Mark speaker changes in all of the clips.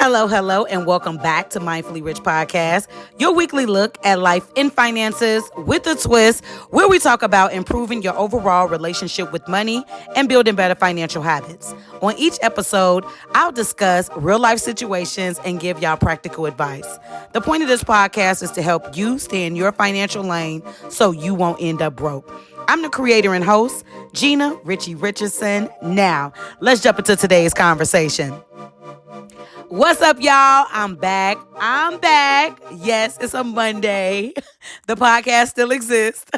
Speaker 1: Hello, hello, and welcome back to Mindfully Rich Podcast, your weekly look at life in finances with a twist, where we talk about improving your overall relationship with money and building better financial habits. On each episode, I'll discuss real life situations and give y'all practical advice. The point of this podcast is to help you stay in your financial lane so you won't end up broke. I'm the creator and host, Gina Richie Richardson. Now, let's jump into today's conversation. What's up, y'all? I'm back. Yes, it's a Monday. The podcast still exists.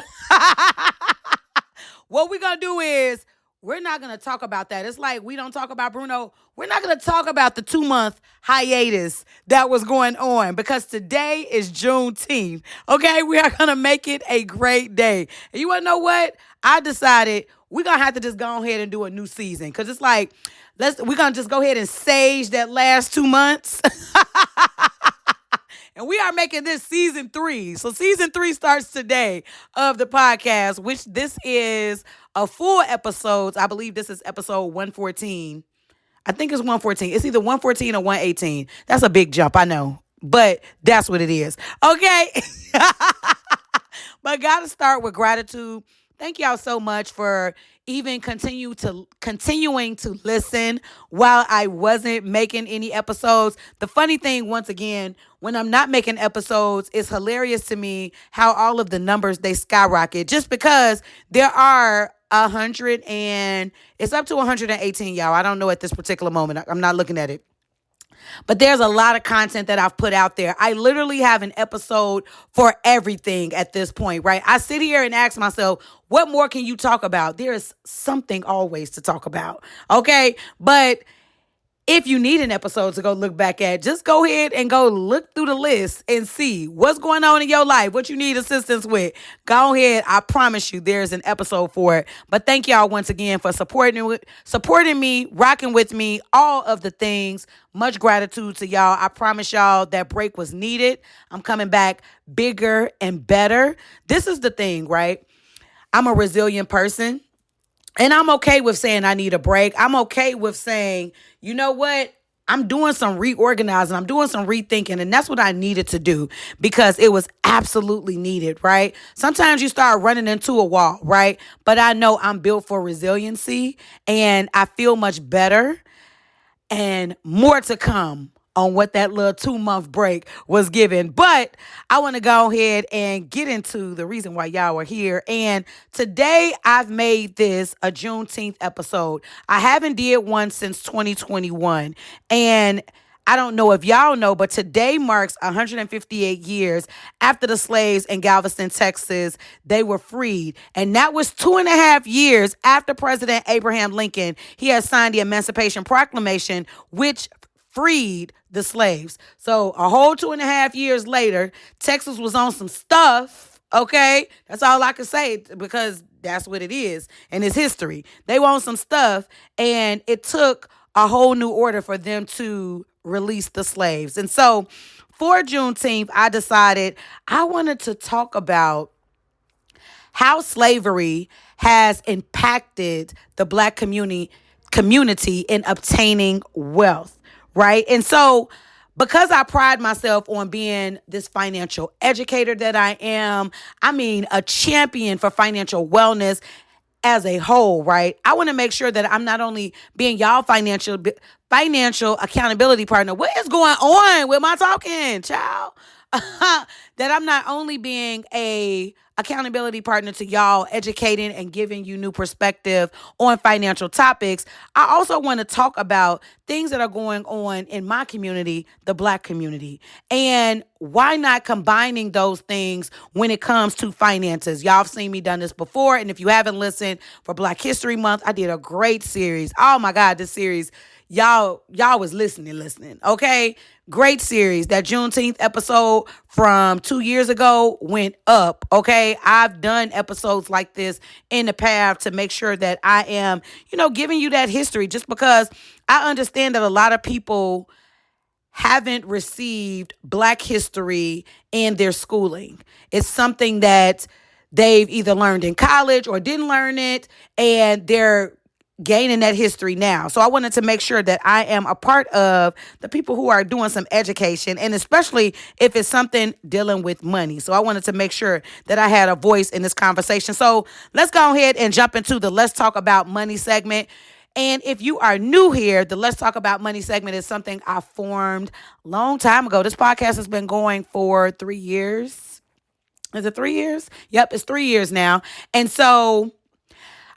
Speaker 1: What we're going to do is we're not going to talk about that. It's like we don't talk about Bruno. We're not going to talk about the 2-month hiatus that was going on because today is Juneteenth. Okay, we are going to make it a great day. And you want to know what? I decided we're going to have to just go ahead and do a new season because it's like, we're going to just go ahead and sage that last 2 months. And we are making this season 3. So season 3 starts today of the podcast, which this is a full episodes. I believe this is episode 114. I think it's 114. It's either 114 or 118. That's a big jump, I know. But that's what it is. Okay. But got to start with gratitude. Thank y'all so much for even continuing to listen while I wasn't making any episodes. The funny thing, once again, when I'm not making episodes, it's hilarious to me how all of the numbers, they skyrocket just because there are 100 and it's up to 118, y'all. I don't know at this particular moment. I'm not looking at it. But there's a lot of content that I've put out there. I literally have an episode for everything at this point, right? I sit here and ask myself, what more can you talk about? There is something always to talk about, okay? But if you need an episode to go look back at, just go ahead and go look through the list and see what's going on in your life, what you need assistance with. Go ahead. I promise you there's an episode for it. But thank y'all once again for supporting me, rocking with me, all of the things. Much gratitude to y'all. I promise y'all that break was needed. I'm coming back bigger and better. This is the thing, right? I'm a resilient person. And I'm okay with saying I need a break. I'm okay with saying, you know what? I'm doing some reorganizing. I'm doing some rethinking. And that's what I needed to do because it was absolutely needed, right? Sometimes you start running into a wall, right? But I know I'm built for resiliency and I feel much better and more to come on what that little 2-month break was given. But I want to go ahead and get into the reason why y'all are here. And today I've made this a Juneteenth episode. I haven't did one since 2021. And I don't know if y'all know, but today marks 158 years after the slaves in Galveston, Texas, they were freed. And that was 2.5 years after President Abraham Lincoln, he had signed the Emancipation Proclamation, which freed the slaves. So a whole 2.5 years later, Texas was on some stuff, okay? That's all I can say because that's what it is and it's history. They were on some stuff and it took a whole new order for them to release the slaves. And so for Juneteenth, I decided I wanted to talk about how slavery has impacted the Black community in obtaining wealth. Right. And so because I pride myself on being this financial educator that I am, I mean, a champion for financial wellness as a whole. Right. I want to make sure that I'm not only being y'all financial accountability partner. What is going on with my talking, child? That I'm not only being a accountability partner to y'all, educating and giving you new perspective on financial topics. I also want to talk about things that are going on in my community, the Black community, and why not combining those things when it comes to finances. Y'all have seen me done this before. And if you haven't listened for Black History Month, I did a great series. Oh my God, this series, y'all was listening. Okay. Great series. That Juneteenth episode from 2 years ago went up. Okay. I've done episodes like this in the past to make sure that I am, giving you that history just because I understand that a lot of people haven't received Black history in their schooling. It's something that they've either learned in college or didn't learn it. And they're gaining that history now. So I wanted to make sure that I am a part of the people who are doing some education, and especially if it's something dealing with money. So I wanted to make sure that I had a voice in this conversation. So let's go ahead and jump into the Let's Talk About Money segment. And if you are new here, the Let's Talk About Money segment is something I formed a long time ago. This podcast has been going for 3 years. Is it 3 years? Yep, it's 3 years now. And so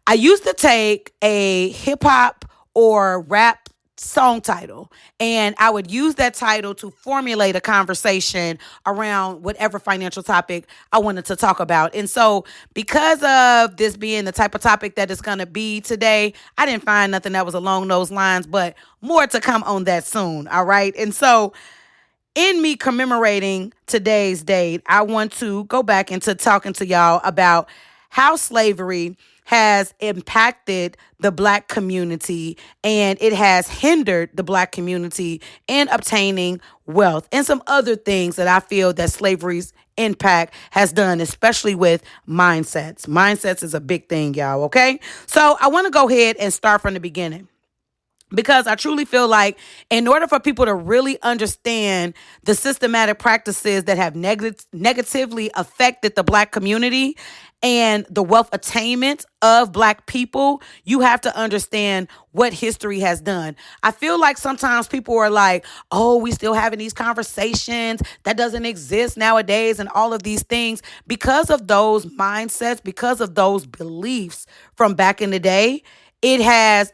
Speaker 1: I used to take a hip hop or rap song title, and I would use that title to formulate a conversation around whatever financial topic I wanted to talk about. And so because of this being the type of topic that it's going to be today, I didn't find nothing that was along those lines, but more to come on that soon. All right. And so in me commemorating today's date, I want to go back into talking to y'all about how slavery has impacted the Black community, and it has hindered the Black community in obtaining wealth and some other things that I feel that slavery's impact has done, especially with mindsets. Mindsets is a big thing, y'all, okay? So I want to go ahead and start from the beginning, because I truly feel like in order for people to really understand the systematic practices that have negatively affected the Black community and the wealth attainment of Black people, you have to understand what history has done. I feel like sometimes people are like, oh, we still having these conversations. That doesn't exist nowadays and all of these things. Because of those mindsets, because of those beliefs from back in the day, it has,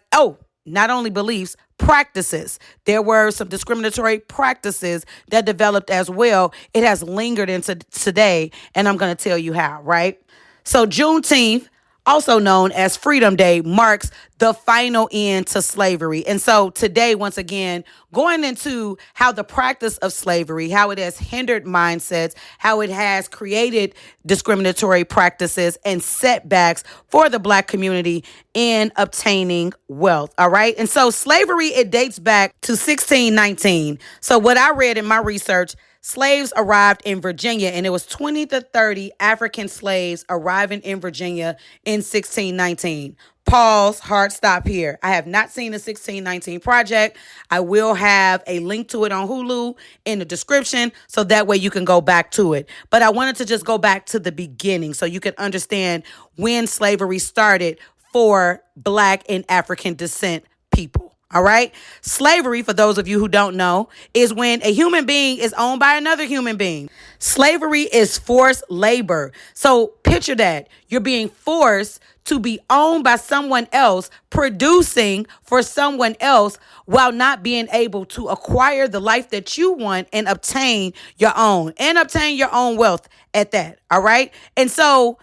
Speaker 1: not only beliefs, practices. There were some discriminatory practices that developed as well. It has lingered into today, and I'm going to tell you how, right? So Juneteenth, also known as Freedom Day, marks the final end to slavery. And so today, once again, going into how the practice of slavery, how it has hindered mindsets, how it has created discriminatory practices and setbacks for the Black community in obtaining wealth. All right. And so slavery, it dates back to 1619. So what I read in my research, slaves arrived in Virginia, and it was 20 to 30 African slaves arriving in Virginia in 1619. Pause, hard stop here. I have not seen the 1619 Project. I will have a link to it on Hulu in the description, so that way you can go back to it. But I wanted to just go back to the beginning so you can understand when slavery started for Black and African descent people. All right. Slavery, for those of you who don't know, is when a human being is owned by another human being. Slavery is forced labor. So picture that. You're being forced to be owned by someone else, producing for someone else while not being able to acquire the life that you want and obtain your own wealth at that. All right. And so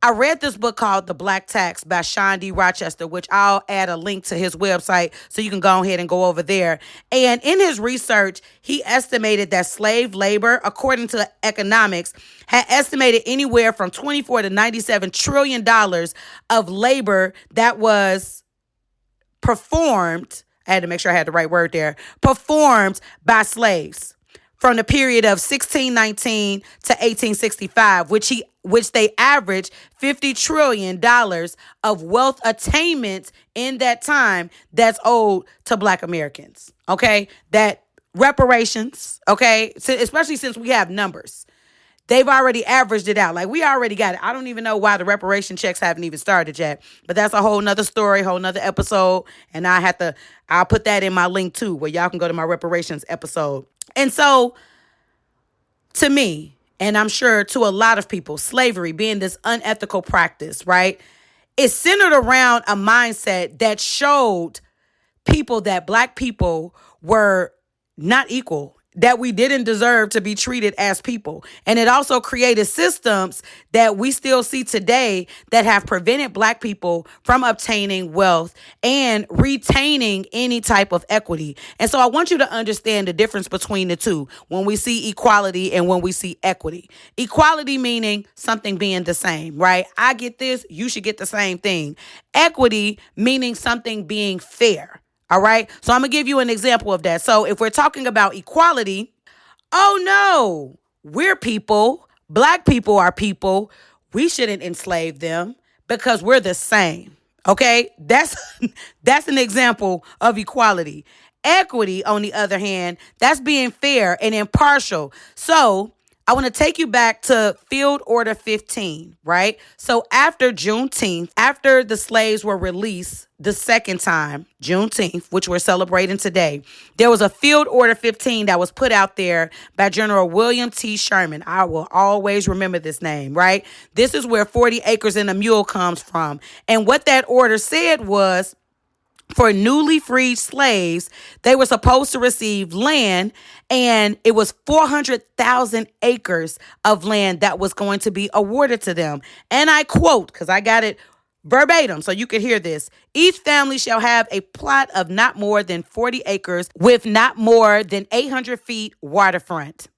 Speaker 1: I read this book called The Black Tax by Sean D. Rochester, which I'll add a link to his website so you can go ahead and go over there. And in his research, he estimated that slave labor, according to economics, had estimated anywhere from 24 to $97 trillion of labor that was performed. I had to make sure I had the right word there. Performed by slaves from the period of 1619 to 1865, which they averaged $50 trillion of wealth attainment in that time that's owed to Black Americans. Okay, that reparations. Okay, so especially since we have numbers. They've already averaged it out. Like, we already got it. I don't even know why the reparation checks haven't even started yet. But that's a whole nother story, whole nother episode. And I'll put that in my link too, where y'all can go to my reparations episode. And so, to me, and I'm sure to a lot of people, slavery being this unethical practice, right, is centered around a mindset that showed people that Black people were not equal, that we didn't deserve to be treated as people. And it also created systems that we still see today that have prevented Black people from obtaining wealth and retaining any type of equity. And so I want you to understand the difference between the two when we see equality and when we see equity. Equality meaning something being the same, right? I get this, you should get the same thing. Equity meaning something being fair. All right. So I'm going to give you an example of that. So if we're talking about equality, oh no, we're people. Black people are people. We shouldn't enslave them because we're the same. Okay, that's an example of equality. Equity, on the other hand, that's being fair and impartial. So I want to take you back to Field Order 15, right? So after Juneteenth, after the slaves were released the second time, Juneteenth, which we're celebrating today, there was a Field Order 15 that was put out there by General William T. Sherman. I will always remember this name, right? This is where 40 acres and a mule comes from. And what that order said was, for newly freed slaves, they were supposed to receive land, and it was 400,000 acres of land that was going to be awarded to them. And I quote, because I got it verbatim so you could hear this: each family shall have a plot of not more than 40 acres with not more than 800 feet waterfront,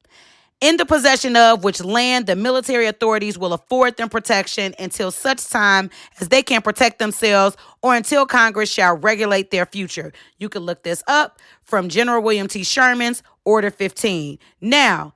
Speaker 1: in the possession of which land the military authorities will afford them protection until such time as they can protect themselves or until Congress shall regulate their future. You can look this up from General William T. Sherman's Order 15. Now,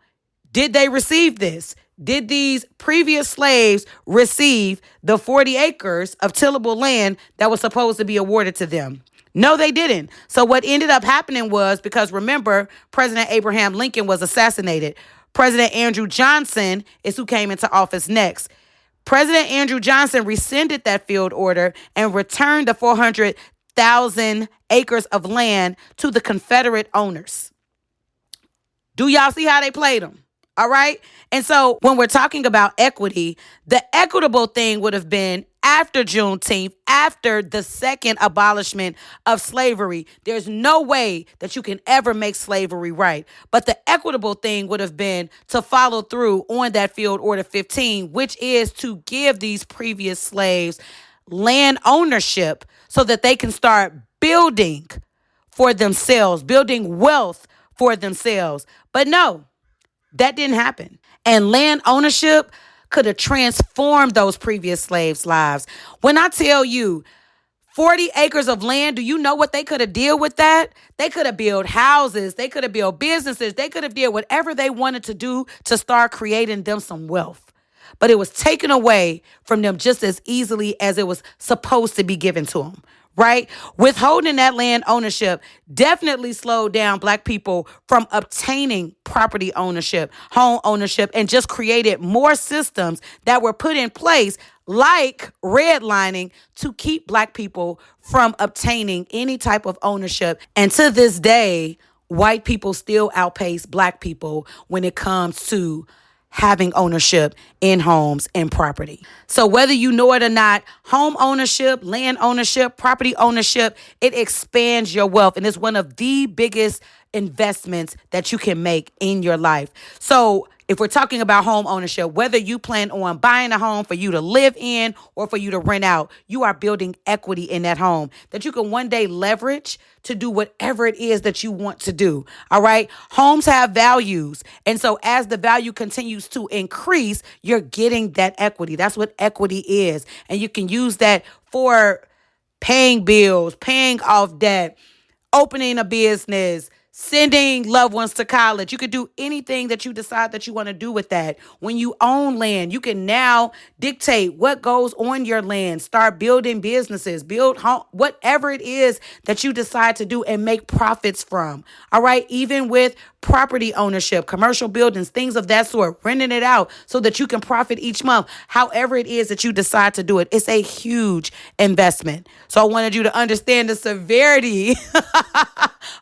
Speaker 1: did they receive this? Did these previous slaves receive the 40 acres of tillable land that was supposed to be awarded to them? No, they didn't. So what ended up happening was, because remember, President Abraham Lincoln was assassinated. President Andrew Johnson is who came into office next. President Andrew Johnson rescinded that field order and returned the 400,000 acres of land to the Confederate owners. Do y'all see how they played them? All right. And so when we're talking about equity, the equitable thing would have been after Juneteenth, after the second abolishment of slavery. There's no way that you can ever make slavery right. But the equitable thing would have been to follow through on that Field Order 15, which is to give these previous slaves land ownership so that they can start building for themselves, building wealth for themselves. But no, that didn't happen. And land ownership could have transformed those previous slaves' lives. When I tell you 40 acres of land, do you know what they could have did with that? They could have built houses. They could have built businesses. They could have did whatever they wanted to do to start creating them some wealth. But it was taken away from them just as easily as it was supposed to be given to them. Right? Withholding that land ownership definitely slowed down Black people from obtaining property ownership, home ownership, and just created more systems that were put in place, like redlining, to keep Black people from obtaining any type of ownership. And to this day, white people still outpace Black people when it comes to having ownership in homes and property. So whether you know it or not, home ownership, land ownership, property ownership, it expands your wealth. And it's one of the biggest investments that you can make in your life. So if we're talking about home ownership, whether you plan on buying a home for you to live in or for you to rent out, you are building equity in that home that you can one day leverage to do whatever it is that you want to do. All right. Homes have values. And so as the value continues to increase, you're getting that equity. That's what equity is. And you can use that for paying bills, paying off debt, opening a business, sending loved ones to college. You could do anything that you decide that you want to do with that. When you own land, you can now dictate what goes on your land, start building businesses, build home, whatever it is that you decide to do and make profits from. All right. Even with property ownership, commercial buildings, things of that sort, renting it out so that you can profit each month. However it is that you decide to do it, it's a huge investment. So I wanted you to understand the severity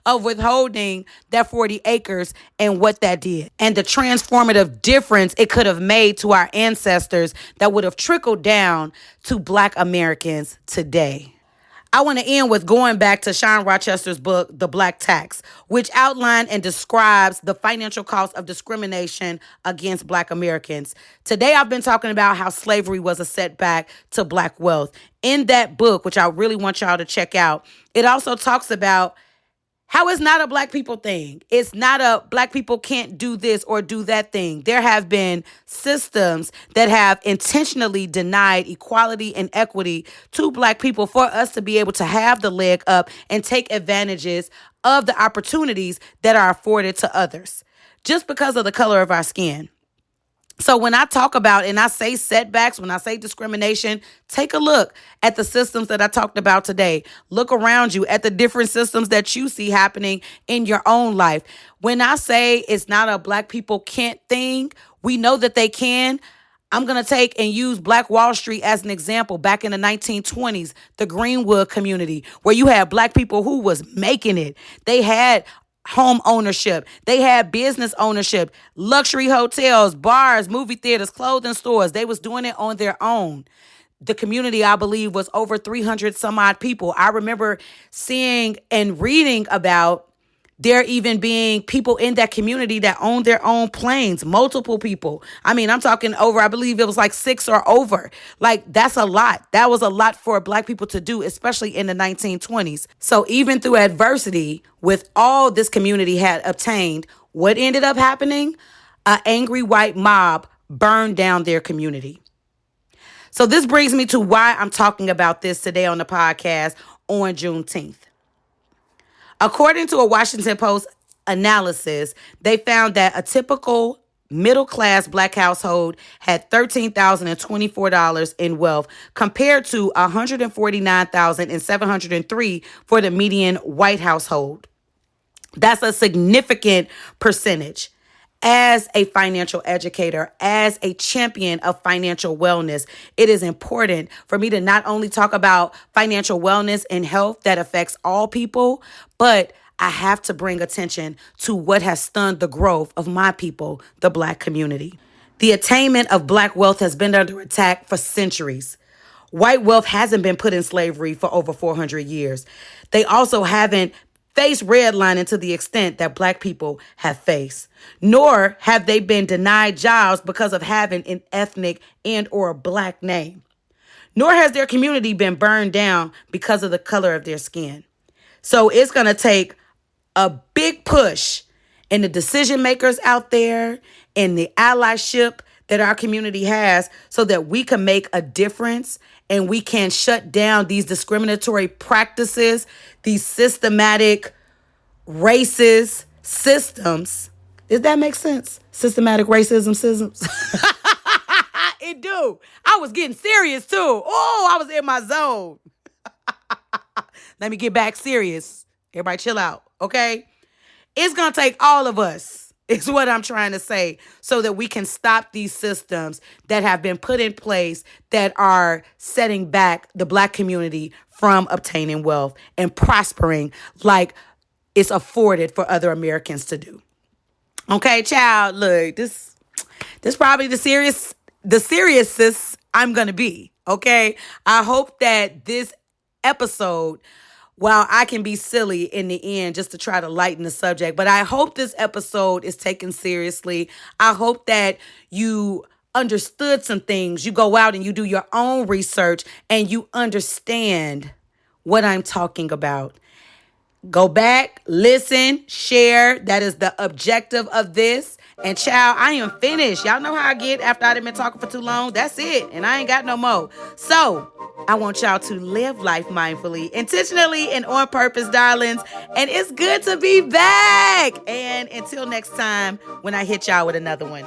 Speaker 1: of withholding that 40 acres and what that did and the transformative difference it could have made to our ancestors that would have trickled down to Black Americans today. I want to end with going back to Sean Rochester's book, The Black Tax, which outlined and describes the financial cost of discrimination against Black Americans. Today, I've been talking about how slavery was a setback to Black wealth. In that book, which I really want y'all to check out, it also talks about how it's not a Black people thing. It's not a Black people can't do this or do that thing. There have been systems that have intentionally denied equality and equity to Black people for us to be able to have the leg up and take advantages of the opportunities that are afforded to others just because of the color of our skin. So when I talk about and I say setbacks, when I say discrimination, take a look at the systems that I talked about today. Look around you at the different systems that you see happening in your own life. When I say it's not a black people can't thing, we know that they can. I'm going to take and use Black Wall Street as an example. Back in the 1920s, the Greenwood community, where you had black people who was making it. They had home ownership. They had business ownership, luxury hotels, bars, movie theaters, clothing stores. They was doing it on their own. The community, I believe, was over 300 some odd people. I remember seeing and reading about there even being people in that community that owned their own planes, multiple people. I mean, I'm talking over, I believe it was like 6 or over. Like, that's a lot. That was a lot for black people to do, especially in the 1920s. So even through adversity, with all this community had obtained, what ended up happening? An angry white mob burned down their community. So this brings me to why I'm talking about this today on the podcast on Juneteenth. According to a Washington Post analysis, they found that a typical middle-class black household had $13,024 in wealth compared to $149,703 for the median white household. That's a significant percentage. As a financial educator, as a champion of financial wellness, it is important for me to not only talk about financial wellness and health that affects all people, but I have to bring attention to what has stunned the growth of my people, the black community. The attainment of black wealth has been under attack for centuries. White wealth hasn't been put in slavery for over 400 years. They also haven't faced redlining to the extent that black people have faced, nor have they been denied jobs because of having an ethnic and or a black name, nor has their community been burned down because of the color of their skin. So it's going to take a big push in the decision makers out there and the allyship that our community has so that we can make a difference and we can shut down these discriminatory practices, these systematic racist systems. Does that make sense? Systematic racism systems. It do. I was getting serious too. Oh, I was in my zone. Let me get back serious. Everybody chill out, okay? It's going to take all of us, is what I'm trying to say, so that we can stop these systems that have been put in place that are setting back the black community from obtaining wealth and prospering like it's afforded for other Americans to do. Okay, child, look, this probably the seriousest I'm going to be, okay? I hope that this episode, while I can be silly in the end just to try to lighten the subject, but I hope this episode is taken seriously. I hope that you understood some things. You go out and you do your own research and you understand what I'm talking about. Go back, listen, share. That is the objective of this. And child, I am finished. Y'all know how I get after I've been talking for too long. That's it. And I ain't got no more. So I want y'all to live life mindfully, intentionally, and on purpose, darlings. And it's good to be back. And until next time, when I hit y'all with another one.